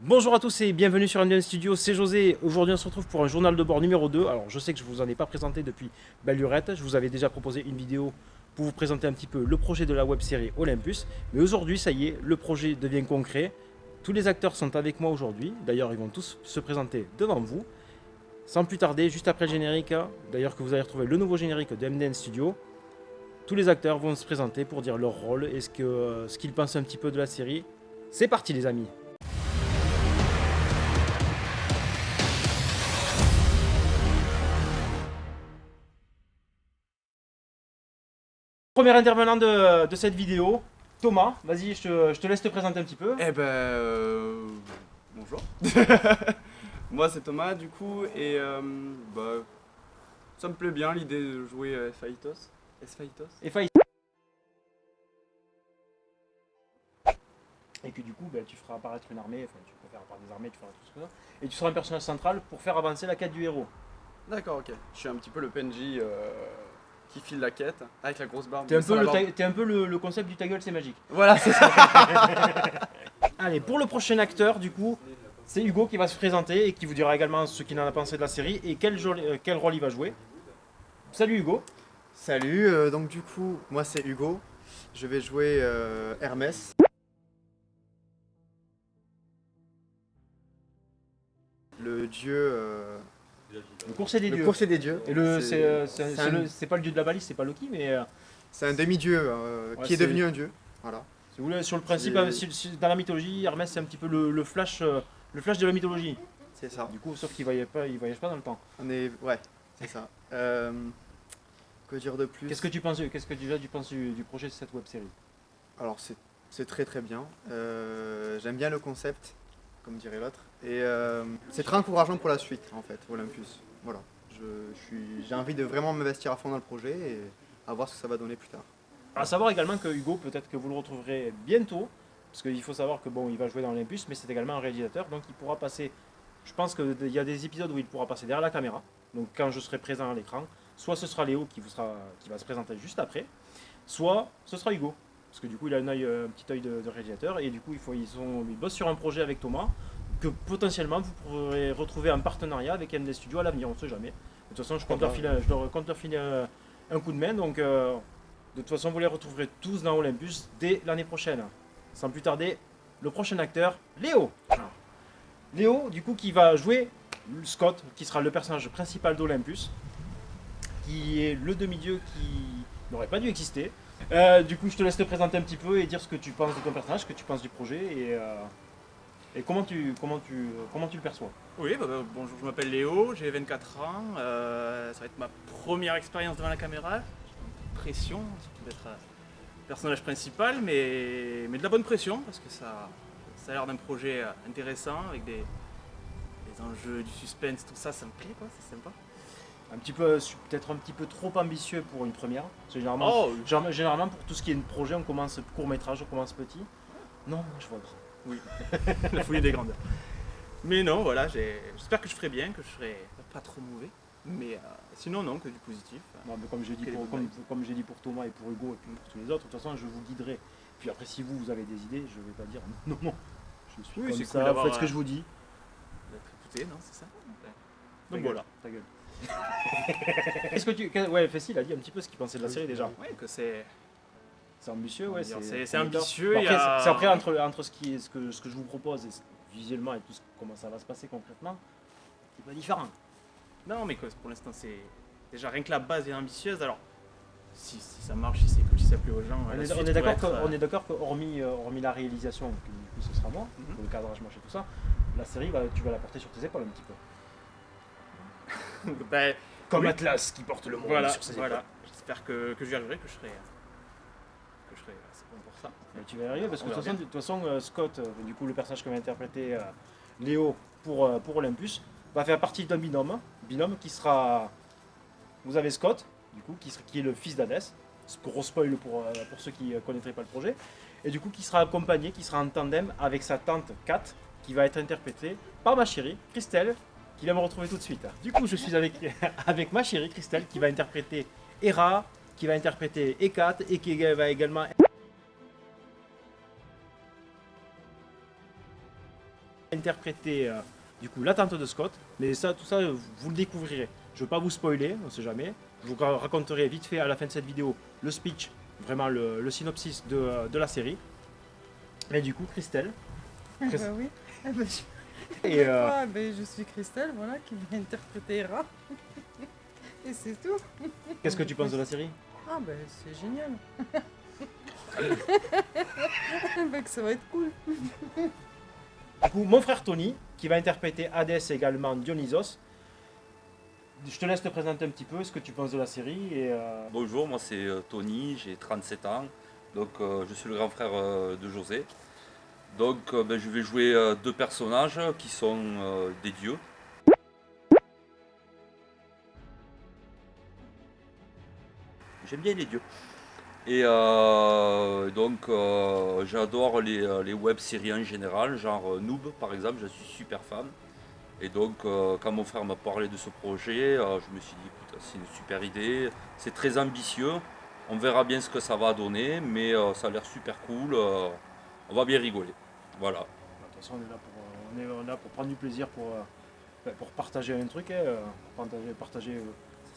Bonjour à tous et bienvenue sur Indian Studio, c'est José. Aujourd'hui on se retrouve pour un journal de bord numéro 2. Alors je sais que je vous en ai pas présenté depuis belle lurette, je vous avais déjà proposé une vidéo pour vous présenter un petit peu le projet de la web série Olympus. Mais aujourd'hui ça y est, le projet devient concret. Tous les acteurs sont avec moi aujourd'hui, d'ailleurs ils vont tous se présenter devant vous. Sans plus tarder, juste après le générique, d'ailleurs que vous allez retrouver le nouveau générique de MDN Studio, tous les acteurs vont se présenter pour dire leur rôle et ce qu'ils pensent un petit peu de la série. C'est parti les amis. Premier intervenant de cette vidéo, Thomas, vas-y, je te laisse te présenter un petit peu. Bonjour. Moi c'est Thomas du coup et ça me plaît bien l'idée de jouer Esfaitos. Et Faïs. Et que du coup, tu feras apparaître une armée, enfin tu peux faire apparaître des armées, tu feras tout ce que ça. Et tu seras un personnage central pour faire avancer la quête du héros. D'accord, ok. Je suis un petit peu le PNJ qui file la quête avec la grosse barbe. T'es un, sans la barbe. t'es un peu le concept du ta gueule, c'est magique. Voilà, c'est ça. Allez, pour le prochain acteur, du coup, c'est Hugo qui va se présenter et qui vous dira également ce qu'il en a pensé de la série et quel rôle il va jouer. Salut Hugo. Salut, donc du coup, moi c'est Hugo, je vais jouer Hermès. Le dieu, Le coursier des le dieux. coursier des dieux. Et le, C'est c'est pas le dieu de la balise, c'est pas Loki, mais c'est un demi-dieu Ouais, qui est c'est- devenu un dieu. Voilà. si vous voulez, sur le principe, dans la mythologie, Hermès c'est un petit peu le flash de la mythologie. C'est ça. Du coup, sauf qu'il voyage pas dans le temps. Ouais, c'est ça. Que dire de plus? Qu'est-ce que déjà tu penses du projet de cette web série? Alors c'est très très bien. J'aime bien le concept, comme dirait l'autre. Et c'est très encourageant pour la suite en fait, Olympus. Voilà. J'ai envie de vraiment m'investir à fond dans le projet et à voir ce que ça va donner plus tard. À savoir également que Hugo, peut-être que vous le retrouverez bientôt, parce qu'il faut savoir que bon, il va jouer dans Olympus, mais c'est également un réalisateur, donc il pourra passer. Je pense qu'il y a des épisodes où il pourra passer derrière la caméra, donc quand je serai présent à l'écran, soit ce sera Léo qui va se présenter juste après, soit ce sera Hugo, parce que du coup il a un petit œil de réalisateur, et du coup ils bossent sur un projet avec Thomas, que potentiellement vous pourrez retrouver en partenariat avec MD Studio à l'avenir, on ne sait jamais. De toute façon, je compte leur filer un coup de main, donc de toute façon, vous les retrouverez tous dans Olympus dès l'année prochaine. Sans plus tarder, le prochain acteur, Léo. Léo, du coup, qui va jouer Scott, qui sera le personnage principal d'Olympus, qui est le demi-dieu qui n'aurait pas dû exister. Du coup, je te laisse te présenter un petit peu et dire ce que tu penses de ton personnage, ce que tu penses du projet et comment tu le perçois. Oui, bonjour, je m'appelle Léo, j'ai 24 ans, ça va être ma première expérience devant la caméra. Pression, surtout d'être personnage principal, mais de la bonne pression, parce que ça a l'air d'un projet intéressant, avec des enjeux, du suspense, tout ça, ça me plaît, quoi, c'est sympa. Peut-être un petit peu trop ambitieux pour une première. Parce que généralement, pour tout ce qui est projet, on commence court métrage, on commence petit. Non, je vois pas. Oui, la folie des grandeurs. Mais non, voilà, j'espère que je ferai bien, que je serai pas trop mauvais, mais sinon non, que du positif. Non, mais comme j'ai dit pour Thomas et pour Hugo et puis pour tous les autres, de toute façon, je vous guiderai. Puis après, si vous avez des idées, je vais pas dire non, non. Je suis Oui, comme c'est ça, cool d'avoir, faites ce que je vous dis. D'être écouté, non, c'est ça. Ta Donc gueule, voilà. ta gueule. Ouais, Fessi, il a dit un petit peu ce qu'il pensait de la série déjà. Ouais, que c'est C'est ambitieux, ouais. c'est ambitieux. Bon, il y a- après, c'est après entre ce que je vous propose et visuellement et tout comment ça va se passer concrètement, c'est pas différent. Non, mais pour l'instant, c'est déjà rien que la base est ambitieuse. Alors, si ça marche, si c'est cool, si ça plaît aux gens, On la est, suite on est d'accord pourrait être, on est d'accord que hormis la réalisation, que du coup ce sera moi, Mhm. pour le cadrage moche et tout ça, la série, tu vas la porter sur tes épaules un petit peu. ben, Comme oui. Atlas qui porte le monde Voilà, sur ses épaules. voilà. J'espère que j'y arriverai, que je serai assez bon pour ça. Et tu vas y arriver parce que On de verra toute façon, Scott, du coup le personnage que va interpréter Léo pour Olympus, va faire partie d'un binôme qui sera. Vous avez Scott, du coup, qui est le fils d'Hadès. Gros spoil pour ceux qui ne connaîtraient pas le projet. Et du coup, qui sera accompagné, qui sera en tandem avec sa tante Kat, qui va être interprétée par ma chérie Christelle, qui va me retrouver tout de suite. Du coup, je suis avec, avec ma chérie Christelle, qui va interpréter Hera, qui va interpréter Ekat, et qui va également Interpréter du coup la tante de Scott, mais ça, tout ça, vous le découvrirez. Je ne veux pas vous spoiler, on ne sait jamais. Je vous raconterai vite fait à la fin de cette vidéo le speech, vraiment le synopsis de la série. Et du coup, Christelle. Ah bah oui. Ah bah, Et je suis Christelle, voilà, qui vient interpréter Ra. Et c'est tout. qu'est-ce que tu penses de la série? Ah bah c'est génial. Bah, que ça va être cool. Du coup, mon frère Tony, qui va interpréter Hades et également Dionysos. Je te laisse te présenter un petit peu ce que tu penses de la série. Et, Bonjour, moi c'est Tony, j'ai 37 ans, donc je suis le grand frère de José. Donc je vais jouer deux personnages qui sont des dieux. J'aime bien les dieux. Et j'adore les web-séries en général, genre Noob par exemple, je suis super fan. Et donc quand mon frère m'a parlé de ce projet, je me suis dit écoute, c'est une super idée, c'est très ambitieux, on verra bien ce que ça va donner, mais ça a l'air super cool, on va bien rigoler. Voilà. de toute façon, on est là pour prendre du plaisir, pour partager un truc, hein, pour partager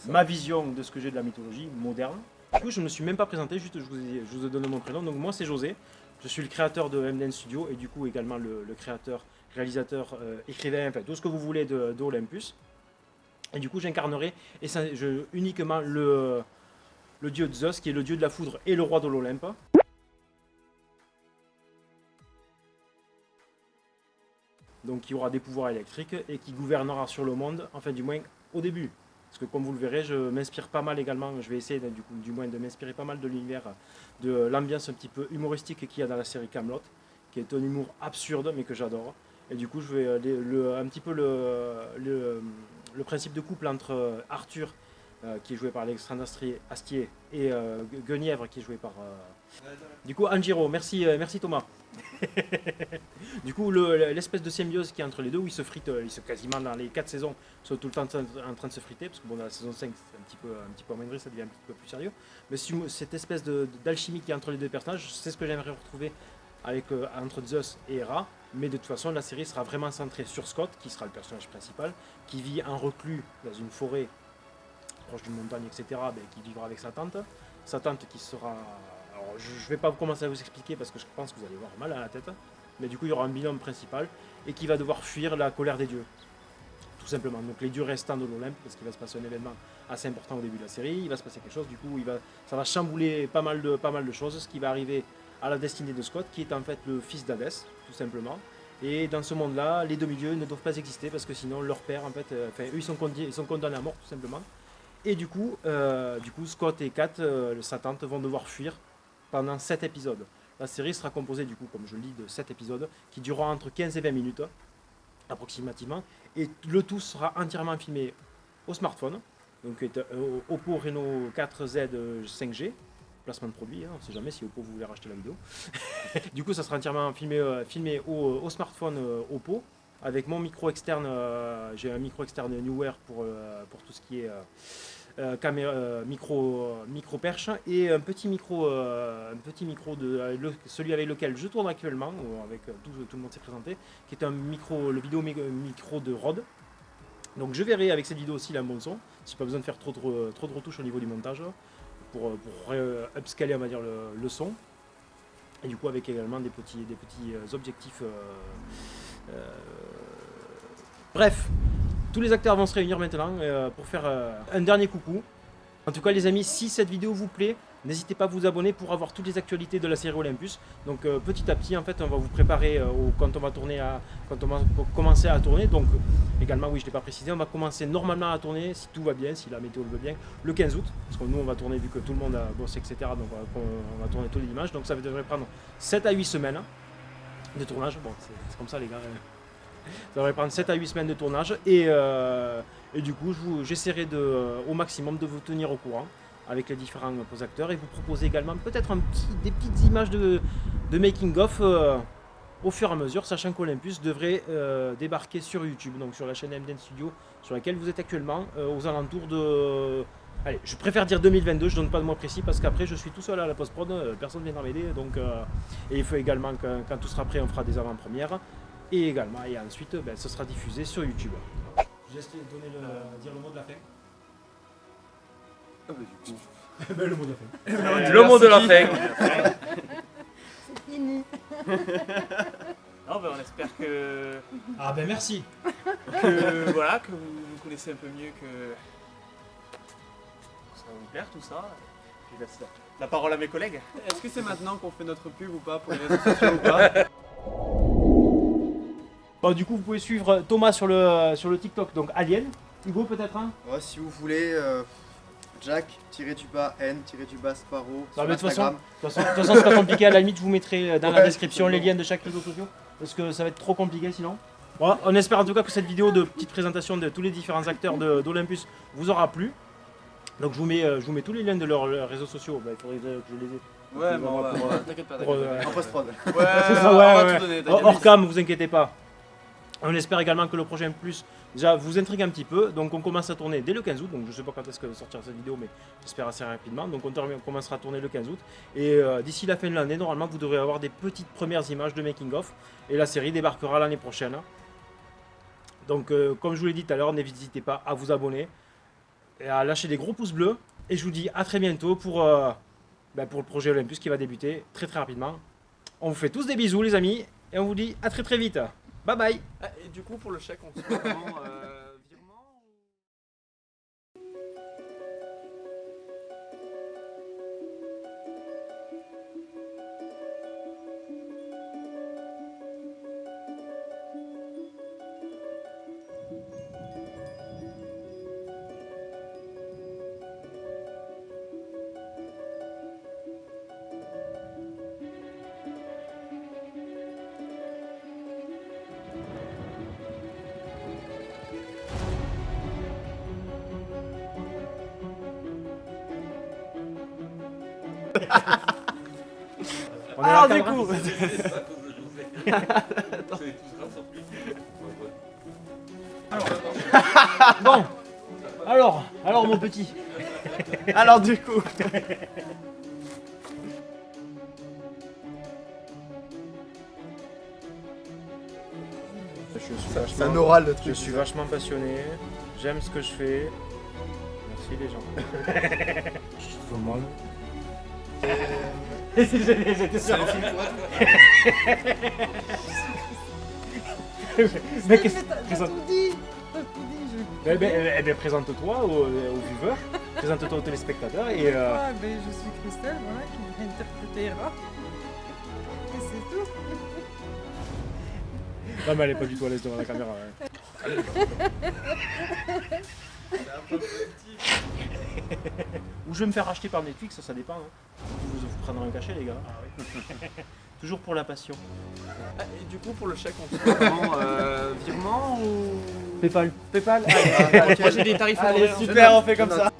ma vision de ce que j'ai de la mythologie moderne. Du coup, je ne me suis même pas présenté, juste je vous ai donné mon prénom. Donc moi c'est José, je suis le créateur de MDN Studio et du coup également le créateur, réalisateur, écrivain, enfin tout ce que vous voulez de Olympus. Et du coup j'incarnerai uniquement le dieu Zeus, qui est le dieu de la foudre et le roi de l'Olympe. Donc qui aura des pouvoirs électriques et qui gouvernera sur le monde, enfin du moins au début. Parce que comme vous le verrez, je m'inspire pas mal également, je vais essayer du moins de m'inspirer pas mal de l'univers, de l'ambiance un petit peu humoristique qu'il y a dans la série Kaamelott, qui est un humour absurde mais que j'adore. Et du coup je vais un petit peu le principe de couple entre Arthur, qui est joué par Alexandre Astier, et Guenièvre, qui est joué par... Du coup Anjiro, merci Thomas. Du coup l'espèce de symbiose qui est entre les deux, où ils se fritent, ils sont quasiment dans les 4 saisons, ils sont tout le temps en train de se friter, parce que bon, dans la saison 5 c'est un petit peu amoindri, ça devient un petit peu plus sérieux. Mais cette espèce d'alchimie qui est entre les deux personnages, c'est ce que j'aimerais retrouver entre Zeus et Hera. Mais de toute façon la série sera vraiment centrée sur Scott, qui sera le personnage principal, qui vit en reclus dans une forêt proche d'une montagne, etc., qui vivra avec sa tante qui sera... Alors, je ne vais pas commencer à vous expliquer parce que je pense que vous allez avoir mal à la tête, mais du coup il y aura un binôme principal et qui va devoir fuir la colère des dieux, tout simplement. Donc les dieux restants de l'Olympe, parce qu'il va se passer un événement assez important au début de la série, il va se passer quelque chose, du coup ça va chambouler pas mal de choses, ce qui va arriver à la destinée de Scott, qui est en fait le fils d'Hadès, tout simplement. Et dans ce monde-là, les demi-dieux ne doivent pas exister parce que sinon leur père, en fait, eux ils sont condamnés à mort, tout simplement. Et du coup Scott et Kat, sa tante, vont devoir fuir pendant 7 épisodes. La série sera composée, du coup, comme je le dis, de 7 épisodes qui dureront entre 15 et 20 minutes, approximativement. Et le tout sera entièrement filmé au smartphone, donc Oppo Reno 4Z 5G, placement de produit, hein, on ne sait jamais si Oppo vous voulez racheter la vidéo. Du coup, ça sera entièrement filmé au smartphone Oppo, avec mon micro externe, j'ai un micro externe Neewer pour tout ce qui est micro perche, et un petit micro celui avec lequel je tourne actuellement, avec tout le monde s'est présenté, qui est le vidéo micro de Rode. Donc je verrai avec cette vidéo aussi la bon son, si pas besoin de faire trop de retouches au niveau du montage, pour upscaler, on va dire, le son. Et du coup avec également des petits objectifs. Bref, tous les acteurs vont se réunir maintenant pour faire un dernier coucou. En tout cas les amis, si cette vidéo vous plaît, n'hésitez pas à vous abonner pour avoir toutes les actualités de la série Olympus. Donc petit à petit, en fait, on va vous préparer quand on va commencer à tourner. Donc également, oui, je ne l'ai pas précisé, on va commencer normalement à tourner, si tout va bien, si la météo le veut bien, le 15 août. Parce que nous, on va tourner, vu que tout le monde a bossé, etc. Donc on va tourner tous les dimanches. Donc ça devrait prendre 7 à 8 semaines de tournage. Bon, c'est comme ça les gars. Ça devrait prendre 7 à 8 semaines de tournage. Et du coup, j'essaierai au maximum de vous tenir au courant avec les différents acteurs, et vous proposer également peut-être des petites images de making of au fur et à mesure, sachant qu'Olympus devrait débarquer sur YouTube, donc sur la chaîne MDN Studio, sur laquelle vous êtes actuellement, aux alentours de... Allez, je préfère dire 2022, je donne pas de mois précis parce qu'après je suis tout seul à la post-prod, personne ne viendra m'aider, donc et il faut également quand tout sera prêt, on fera des avant-premières. Et également, et ensuite, ce sera diffusé sur YouTube. Je laisse dire le mot de la fin. Le mot de la fin. Le mot de la fin. C'est fini. Non, on espère que, Ah ben merci. voilà, que vous nous connaissez un peu mieux, que ça va vous plaire tout ça. Je laisse la parole à mes collègues. Est-ce que c'est maintenant qu'on fait notre pub ou pas pour les réseaux sociaux ou pas? Bon, du coup, vous pouvez suivre Thomas sur le TikTok, donc Alien. Hugo peut-être hein. Ouais, si vous voulez, Jack-N-Sparrow Non, sur mais de toute façon, Instagram. c'est pas compliqué. À la limite, je vous mettrai dans la Ouais, description les liens de chaque réseau social parce que ça va être trop compliqué sinon. Bon, on espère en tout cas que cette vidéo de petite présentation de tous les différents acteurs d'Olympus vous aura plu. Donc je vous mets tous les liens de leurs réseaux sociaux. Il faudrait que je les ai. Ouais, bon, t'inquiète pas, pour, t'inquiète pas. En post-prod. Ouais, C'est ça, on ouais, va ouais. tout donner, t'inquiète. Hors cam, vous inquiétez pas. On espère également que le prochain plus déjà vous intrigue un petit peu. Donc on commence à tourner dès le 15 août. Donc je sais pas quand est-ce que sortira cette vidéo, mais j'espère assez rapidement. Donc on commencera à tourner le 15 août. Et d'ici la fin de l'année, normalement vous devrez avoir des petites premières images de making of. Et la série débarquera l'année prochaine. Donc comme je vous l'ai dit tout à l'heure, n'hésitez pas à vous abonner et à lâcher des gros pouces bleus. Et je vous dis à très bientôt pour le projet Olympus qui va débuter très rapidement. On vous fait tous des bisous les amis et on vous dit à très vite. Bye bye. Ah, et du coup, pour le chèque, on se fait vraiment virement On est là, du caméra coup, Bon. Alors mon petit. alors du coup. C'est un oral le Je truc. suis vachement passionné. J'aime ce que je fais. Merci les gens. Tout le monde. C'était ça. Mais qu'est-ce T'as présente- tout dit. T'as tout dit. Eh ben, présente-toi aux viewers, présente-toi aux téléspectateurs et Je suis Christelle, voilà, qui interprétera. Et c'est tout. non mais elle est pas du tout à l'aise devant la caméra. Ou je vais me faire racheter par Netflix, ça dépend. Hein. Vous prendrez un cachet les gars. Toujours pour la passion. Ah, et du coup, pour le chèque, on se fait vraiment virement ou. Paypal. Allez, Moi j'ai des tarifs allez, honoraires. super, on fait comme ça.